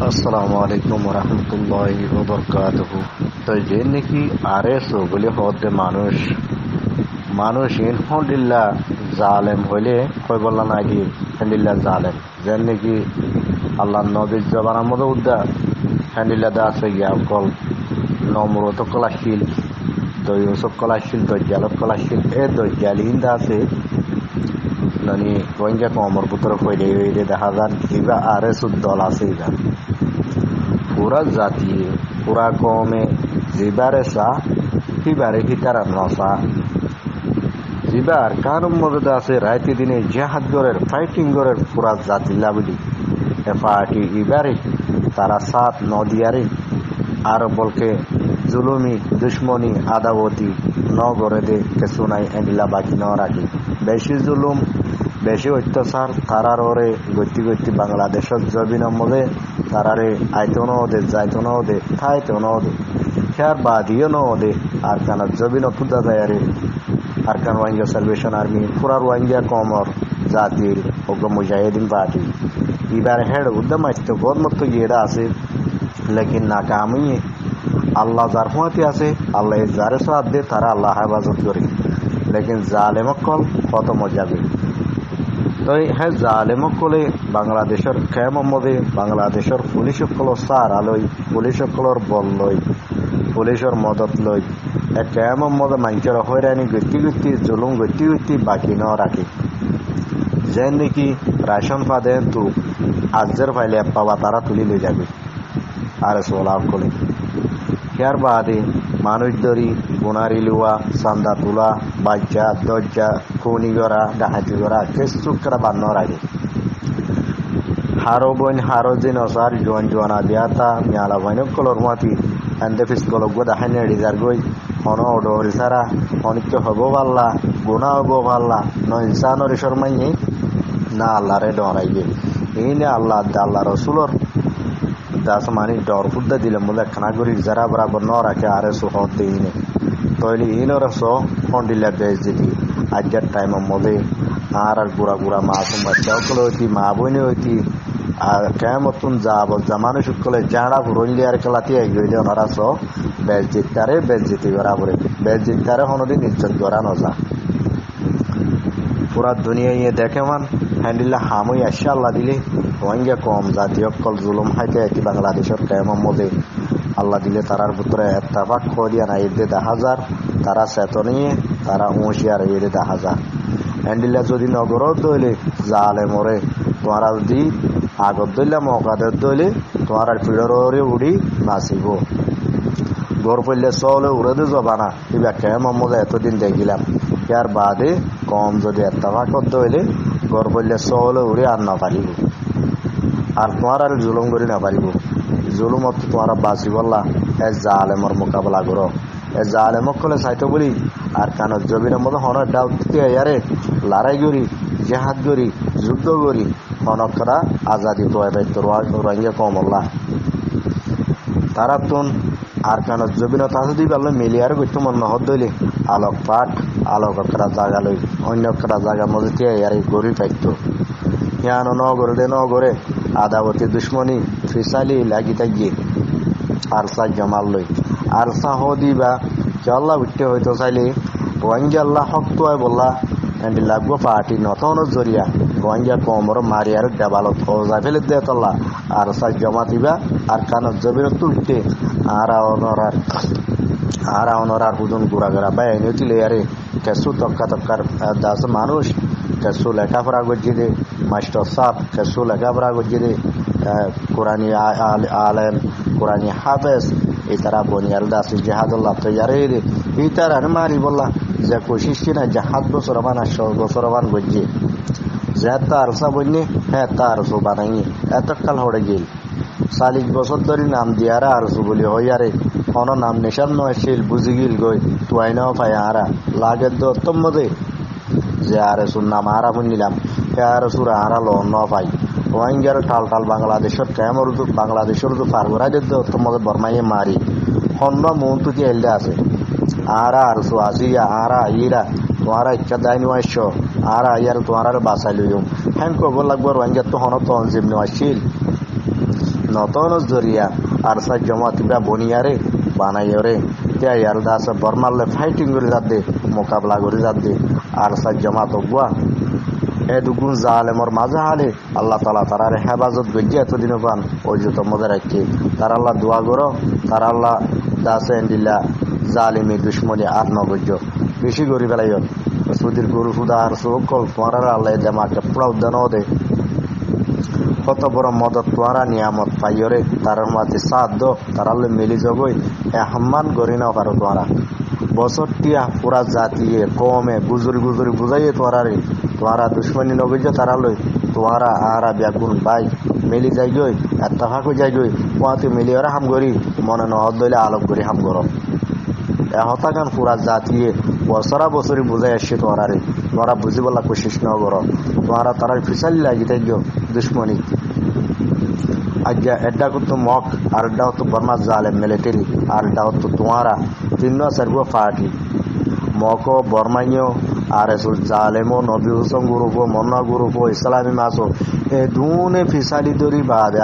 আসসালামু আলাইকুম রহমতুল্লাহি ওবরকাতুহু। তো যে নাকি আরএসও বলে হতে মানুষ মানুষ ইনহদিল্লা জালেম হইলে কই বললা নাকি হ্যান্ডিল্লা জালেম যে নাকি আল্লাহ নবীর জবানের মধ্যে উদ্দা হ্যান্ডিল্লা দা আছে গিয়া কল নম্রত কলাশীল দৈসব কলাশীল দজ্জালত কলাশীল এ দজ্জালিন দা আছে নানি রোহিঙ্গা কমর পুত্র কইলে দেখা যান কিবা আরএস দল আছে ইগা পুরা জাতি পুরা কমে যেবারে চা সিবারে হিতারা নসা যেবার কারণ মধ্যে আছে রাইতে দিনে জেহাদ গড়ের ফাইটিং গড়ের পুরা জাতি লাভলি এ পার্টি এবারে তারা সাত নদিয়ারে আর বলকে জুলুমি দুশ্মনী আদাবতী ন গড়ে দে কিছু নাই এনিলা বাকি ন রাখি বেশি জুলুম বেশি অত্যাচার তারার ওরে গতি গতি বাংলাদেশের জবিনের মধ্যে তারারে আইতো নদে যাইতো নদে খাইতো নদে খেয়ার বাদিও নদে আর কানার জবিন পুদা যায় আর কান ওয়াইঙ্গা সালভেশন আর্মি পুরা ওয়াইঙ্গা কমর জাতির ওগ মুজাহিদিন পার্টি এবার হেড উদ্যম আসতো বহুত মতো গিয়েরা আছে লেকিন নাকামি আল্লাহ যার হুঁয়াতে আছে আল্লাহ যারে সাথ দে তারা আল্লাহ হেফাজত করে লেকিন জালেমকল খতম যাবে তো হ্যাঁ জালেমকলে বাংলাদেশের খেয়ামের মধ্যে বাংলাদেশের পুলিশ সকল সার আলই পুলিশ সকলের বল লই পুলিশের মদত লই এক খেয়ামের মধ্যে মানুষের হয়রানি গতি গতি জুলুম গতি গতি বাকি ন রাখে যে নাকি রেশন পাদেন তো আজের ফাইলে পাবা তারা তুলি লই যাবে আর সোলাভ করে ইয়ার বাদে মানুষ ধরি বোনারি লুয়া চান্দা তোলা বাচ্চা দরজা খুনি করা ডাহাতি করা কিছু করা বান্নর আগে হারো বইন হারো দিন অসার জোয়ান জোয়ানা বিয়াতা মিয়ালা বইন কলর মাতি এন্দে ফিসকলক গো দেখাইনে রিজার গই হন অডরি সারা অনিত্য হব পাল্লা গুণা হব পাল্লা ন ইনসানর শর্মাইনি না আল্লাহরে ডরাইবে এই নে আল্লাহ আল্লাহ রসুলর দাস মানি ডর ফুদ্দা দিলে মধ্যে খানা করি যারা বরাবর ন রাখে আরে সুহত দিইনে তৈলি ইনর সো ফন্ডিলা বেজ দিতি আজকের টাইমের মধ্যে আর গুড়া গুড়া মাসুম বাচ্চাগুলো হইতি মা বইনে হইতি আর কেমতন যাব জামানো শুকলে যারা রইলি আর খেলাতে এগিয়ে ওনারা সো বেজ জিতারে বেজ জিতি বরাবরে বেজ জিতারে হনদিন ইজ্জত করা নজা পুরা দুনিয়া ইয়ে দেখে মান হ্যান্ডিল্লা হামই আসে আল্লাহ দিলে রোহিঙ্গা কম জাতীয় কল জুলুম হাইতে একটি বাংলাদেশের কেমন মধ্যে আল্লাহ দিলে তারার ভিতরে এত্তাফাক করিয়া না এদের 10,000 তারা চেতনিয়ে তারা হুঁশিয়ার এদের 10,000 হ্যান্ডিল্লা যদি নগরও দইলে জালে মরে তোমারা যদি আগত দইলে মকাদের দইলে তোমার পিড়রে উড়ি নাচিব গড় পড়লে চলে উড়ে দিয়ে যাবা না কিবা কেমন মধ্যে এতদিন দেখিলাম ইয়ার বাদে কম যদি এত্তাফাকত দইলে গড় পড়লে চলে উড়ে আর না পারিব আর তোমার আর জুলুম করি না পারিব জুলুমত তোমার বাঁচি বললা এ জালেমর মোকাবেলা করো এ জালেমক কলে চাইতো বলি আর কানত জমিনের মতো হনের ডাউট ইয়ারে লড়াই করি জেহাদ করি যুদ্ধ করি হনকরা আজাদি তো রোহিঙ্গা কমল্লা তারা তুন আর কানত জমিনত আছে দি পারলে মিলিয়ার করতে মন নহত দইলে আলোক পাঠ আলোক একটা জায়গা লই অন্য একটা জায়গার মধ্যে ইয়ারে গড়ি পাইতো ইয়ানো নগরে আদাবতী দুশ্মনী ফিসালি লাগি থাকিয়ে আরসা জমাল লই আরসা দিবা চল্লা উঠতে হইতো চাইলে রোহিঙ্গা আল্লাহ হক তো বললা এন্ড লাগবো পার্টি নতন জরিয়া রোহিঙ্গা কমর মারিয়ার দেবালত হজা ফেলে দে তল্লা আরসা জমা দিবা আর কানত জমির তুলতে আর অনরার হুদুন গুড়া গুড়া বাই নিউতিলে আরে কেসু তক্কার দাস মানুষ কেসু লেখাপড়া গজ্জি দে মাস্টার সাহ কেসু লেখাপড়া গজ্জি দে কোরআনী আলেম কোরআনী হাফেজ এই তারা বনিয়াল দাস জেহাদুল্লাহ তৈয়ারে রে এই তারা মারি বললা যে কোশিস কিনা জাহাদ বছর বানা 100 বছর বান গজ্জি যে তার সা বন্যে হ্যাঁ তার সো বানাই এতকাল হড়ে গেল 40 বছর ধরে নাম দিয়ারা আর সু বলি হইয়ারে কোন নাম নিশান নয় শিল বুঝি গিল গই তুই নাও পাই আরা লাগে দত্তম মধ্যে যে আরে শুন নাম আরা শুনিলাম আর সুরা আরা লো ন পাই রোহিঙ্গার টাল বাংলাদেশের কেমন বাংলাদেশের তো পারবরা যে দত্তম মধ্যে বর্মাইয়ে মারি হন্য মন তুই এলদে আছে আরা আর সু আসিয়া আরা ইরা তোমারা ইচ্ছা দায় নিয়ে আরা ইয়ার তোমার বাসাই লইম হ্যাঁ কব লাগবো রোহিঙ্গা তো হন তো অঞ্জিম নেওয়া শিল নতন জরিয়া আর সার জমাতিবা বনিয়ারে বানাইরে তে ইয়ালদা আছে বর্মালে ফাইটিং করে যাতে মোকাবলা করে যাতে আর সার জমাত গুয়া এ দুগুণ জালেমর মাঝে হালে আল্লাহ তালা তারার হেফাজত গজ্জে এতদিন পান ওই যত মজা রাখি তার আল্লাহ দোয়া করো তার আল্লাহ দাসে এন্ডিল্লা জালিমি দুশ্মনী আর নগজ্য বেশি করি পেলাই সুদীর গরু সুদা আর সকল তোমার আল্লাহ দেমাকে পুরা উদ্যান দে কত বড় মদত তোয়ারা নিয়ামত পাইরে তার মাঝে সাথ দো তার আল্লাহ মিলি জগই এ হাম্মান গরি নাও পারো তোমরা বছর টিয়া পুরা জাতিয়ে কমে গুজরি গুজরি বুঝাইয়ে তোমরা দুশ্মনী নগজ্য তারা লই তোমরা আহারা ব্যাগুন বাই মিলি যাই গই এত্তাফাকু যাই গই পোয়াতে মিলিয়রা হাম গরি মনে নহদ দইলে আলোক গরি হাম গর এ হতাকান পুরা জাতিয়ে বছরা বছরি বুঝাই আসছে তোমরা বুঝিবলা কোশিশ ন কর তোমরা তারা ফিসালি লাগি থাকি দুশ্মনী আজ্ঞা এড্ডা করতো মক আর এড্ডা হতো বর্মা জালেম মিলিটারি আর এড্ডা হতো তোমরা তিন সার্ব পার্টি মক বর্মাইও আর এসুল জালেমো নবী হুসেন গ্রুপ মন্না গ্রুপ ইসলামী মাসো এ দুনে ফিসালি দরি বাদে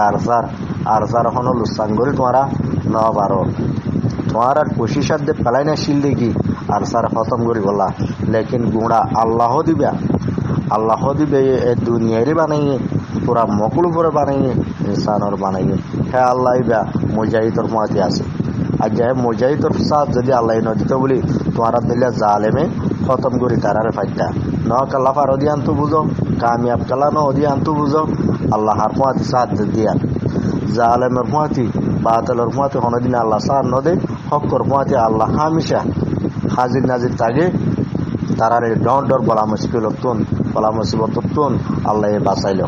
আরসার হন লুসান করি তোমরা ন পারো তোমার কোশিসার দে পেলাই না শিল দেখি আর স্যার খতম করি বলা লেকিন গুঁড়া আল্লাহ দিবে এ দুনিয়ারই বানাইয়ে পুরা মকুল করে বানাইয়ে ইনসানর বানাইয়ে হ্যাঁ আল্লাহ বা মুজাহিদর মাতি আছে আর যাই মুজাহিদর সাথ যদি আল্লাহ নদিত বলি তোমার দিলে জালেমে খতম করি তারার ফাইটা ন কাল্লা ফার অধি আনতু বুঝো কামিয়াব কালা ন অধি আনতু বুঝো আল্লাহর মাতি সাথ দিয়া জালেমের মাতি বাতলের মাতি হনদিন আল্লাহ সার নদে হকর মাতি আল্লাহ হামিশা হাজির নাজির তাগে তারারে ডর বলা মুসিবতুন আল্লাহ বাঁচাইল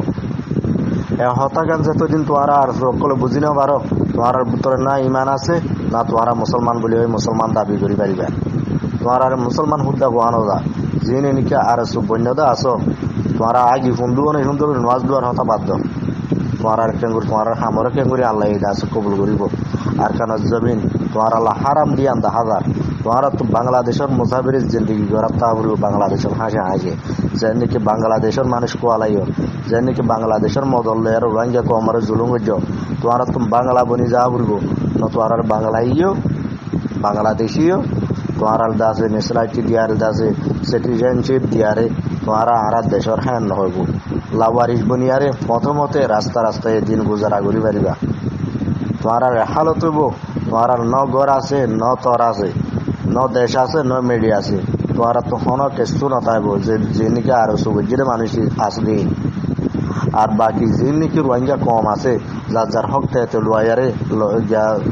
এ হতাকান যতদিন তোমরা আর সকলে বুঝি না পারো তোমার ভিতরে না ইমান আছে না তোমরা মুসলমান বলি ওই মুসলমান দাবি করি পারিবা তোমরা আর মুসলমান হুদ্দা গোহানো দা যিনি নিকে আর সুবন্যদা আসো তোমরা আগে হুন্দুও না সুন্দর নামাজ দুয়ার হতা বাধ্য তোমরা কেঙ্গুরি তোমরা হামরে কেঙ্গুরি আল্লাহ এই দাস কবুল করিব আর কেন জমিন তোমার আল্লাহ হারাম দিয়ান দা হাজার তোমরা তো বাংলাদেশের মুসাফির জিন্দগি গরাপ্তা হল বাংলাদেশের হাসে যেন নাকি বাংলাদেশের মানুষ কোয়ালাইও যেন নাকি বাংলাদেশের মদলের রোহিঙ্গা কমার জুলুম হইজ তোমরা তো বাংলা বনি যা বলব না তোমরা বাংলাইও বাংলাদেশিও তোমরা দাসে নেশনালিটি দিয়ার দাসে সিটিজেনশিপ দিয়ারে তোমরা আর দেশের হ্যাঁ নহব লাওয়ারিশ বনিয়ারে প্রথমতে রাস্তায় দিন গুজারা করি পারিবা তোমরা হালত হইব তোমরা ন ঘর আছে ন তর আছে ন দেশ আছে ন মিডিয়া আছে তোমরা তো কোনো কেস্তু নথাইব যে নাকি আর সুগজ্জির মানুষ আসবে আর বাকি যে নাকি রোহিঙ্গা কম আছে যার হক তো লোয়ারে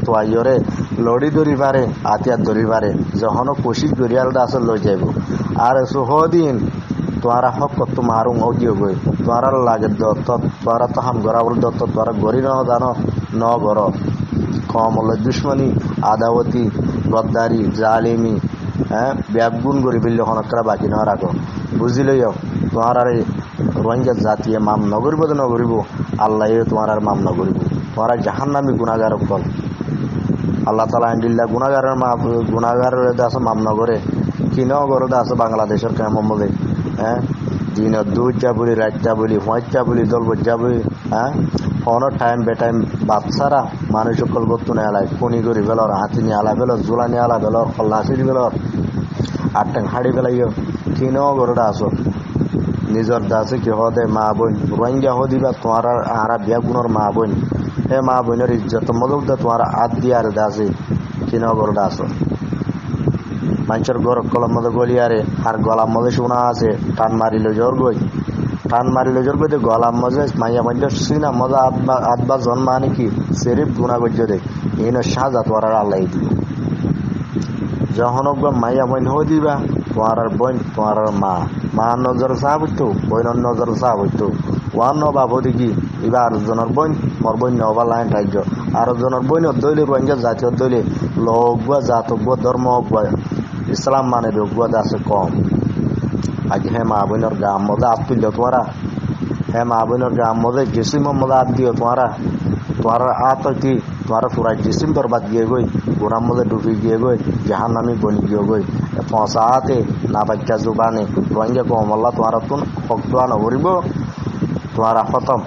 তোয়াইরে লড়ি ধরি পারে আতিয়ার ধরি পারে যখন কোশিশ গরিয়ালটা আছে লই যাইব আর সুহদিন তোমরা হক কত মারুম অগিয়ে গই তোমরা লাগে দত্ত তোমরা তো হাম গড়াবল দত্ত তোমরা গড়ি ন জানো ন গড় কম হল দুশ্মনী আদাওয়াতি গদ্দারি জালিমি হ্যাঁ ব্যাগুন গড়ি বিল্লে হনকরা বাকি ন রাখো বুঝিলই তোমার আর রোহিঙ্গা জাতীয় মাম নগরিব তো নগরিব আল্লাহ তোমার আর মাম নগরিব তোমার জাহান্নামী গুণাগার ফল আল্লাহ তালা আন্ডিল্লা গুণাগারের আছে মাম নগরে কি নগর আছে বাংলাদেশের কেমন বলে হ্যাঁ দিন দুইটা বলি রাতটা বলি পাঁচটা বলি দল বজ্জা বলি হ্যাঁ কোনো টাইম বেটাইম বাচ্চারা মানুষ সকল বর্তু নেলায় ফোনি করি বেলর হাতি নিয়ে আলা বেলর জোলা নিয়ে আলা বেলর খল্লা হাসির বেলর আটটাং হাড়ি বেলাইও কি নগরটা আসো নিজর দাসে কি হদে মা বোন রোহিঙ্গা হদিবা তোমার আর বিয়া গুণর মা বোন হে মা বোনের ইজ্জত মদক দা তোমার আদ দিয়ে আর দাসে কি নগরটা আসো মানুষের গর কলম মধ্যে গলিয়ারে আর গলার মধ্যে শোনা আছে টান মারিল জোর গই গলার মধ্যে মাইয়া মধ্যে সিনা মজা আধবা জন্মা নাকি সেরিফ গুণা গজ্য দে এই সাজা তোমার আল্লাহ দিব যখন মাইয়া বইন হয়ে দিবা তোমার বোন তোমার মা নজর চাহ হইতো বইনের নজর চাহ হইতো ওয়ান নবা দেখি এবার আরেকজনের বোন মোর বোন নবা লাইন রাজ্য আরেকজনের বোন দইলে রোহিঙ্গা জাতীয় দইলে লগুয়া জাত ধর্ম ইসলাম মানে রোগুয়া আছে কম আজ হে মা বোনের গাম মজা আপ তুলল তোমারা হে মা বোনের গাম মজা জিসিম মজা আপ দিও তোমার আত কি তোমার পুরা জিসিম বরবাদ গিয়ে গই গোরাম মধ্যে ডুবি গিয়ে গই জাহান নামি বনি গিয়ে গই পৌঁছাতে না বাচ্চা জুবানে রোহিঙ্গা কম আল্লাহ তোমার তুন হকদোয়া নগরিব তোমার খতম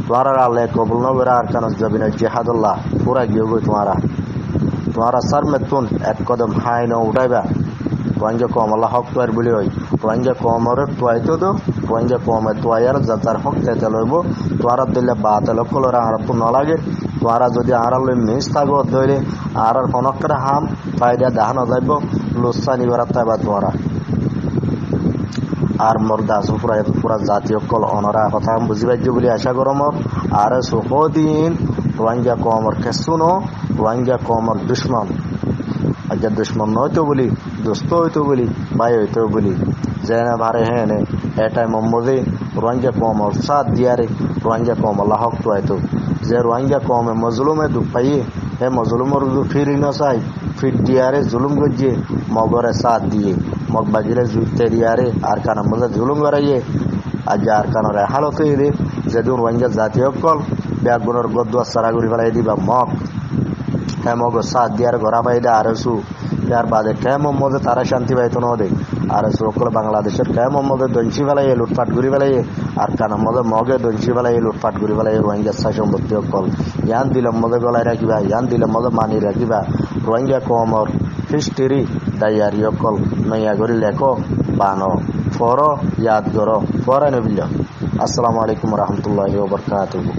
তোমারা আল্লাহ কবুল নগরে আর কান জবিনে জিহাদুল্লাহ পুরা গিয়ে গই তোমারা সার মেতুন এক কদম হাই ন উঠাইবা তোয়াঞ্জা কম আল্লাহ হক তোয়ার বলি হই তোয়াঞ্জা কমর তোয়াইতো তো তোয়াঞ্জা কমে তোয়াইয়ার যার হক তেতে লইব তোয়ারা দিলে বাতে লক্ষ লড়া আর তো নলাগে তোয়ারা যদি আর লই মিস থাকো ধরে আর হনকরে হাম ফায়দা দেখানো যাইব লুচ্ছা নিবার তাইবা তোয়ারা আর মোর দাস পুরা জাতীয় কল অনরা কথা বুঝি পাইছো বলে আশা করো মোর আর সুখদিন রোহিঙ্গা কমর খেসুনো রোহিঙ্গা কমর দুশ্মন আজ্ঞা দুশ্মন নয়তো বলি দোস্ত হইতো বলি ভাই হইতো বলি যে না ভারে হ্যাঁ নে এটাই মোহাম্মদে রোহিঙ্গা কমর সাথ দিয়ারে রোহিঙ্গা কম আল্লাহ হক তো হয়তো যে রোহিঙ্গা কমে মজলুমে দুঃখ পাইয়ে হে মজলুমর ফিরি নসাই ফির দিয়ারে জুলুম গজিয়ে মগরে সাথ দিয়ে মগ বাগিরে জুইতে দিয়ারে আর কানার মধ্যে জুলুম করাইয়ে আজ আর কানরে হালত হয়ে দে যেদিন রোহিঙ্গা জাতীয় কল ব্যাগুনের গদুয়া সারা ঘুরি ফেলাই দিবা মগ হ্যাঁ মগ সাথ দিয়ার ঘরা পাই দে আর সু ইয়ার বাদে কে মোহাম্মদে তারা শান্তি পাইতো না দে আর সকল বাংলাদেশের কে মোহাম্মদে দঞ্চি ফেলাই লুটপাট ঘুরি ফেলাই আর কানার মধ্যে মগে দঞ্চি ফেলাই লুটপাট ঘুরি ফেলাই রোহিঙ্গা সম্পত্তি কল ইয়ান দিলাম মধ্যে গলায় রাখিবা ইয়ান দিলাম মধ্যে মানি রাখিবা রোহিঙ্গা কমর হিস্ট্রি ডাইয়ারি অকল নইয়া করি লেখো বানো ফর ইয়াদ করো ফর নবিল আসসালামু আলাইকুম রহমতুল্লাহি ওয়া বারাকাতুহু।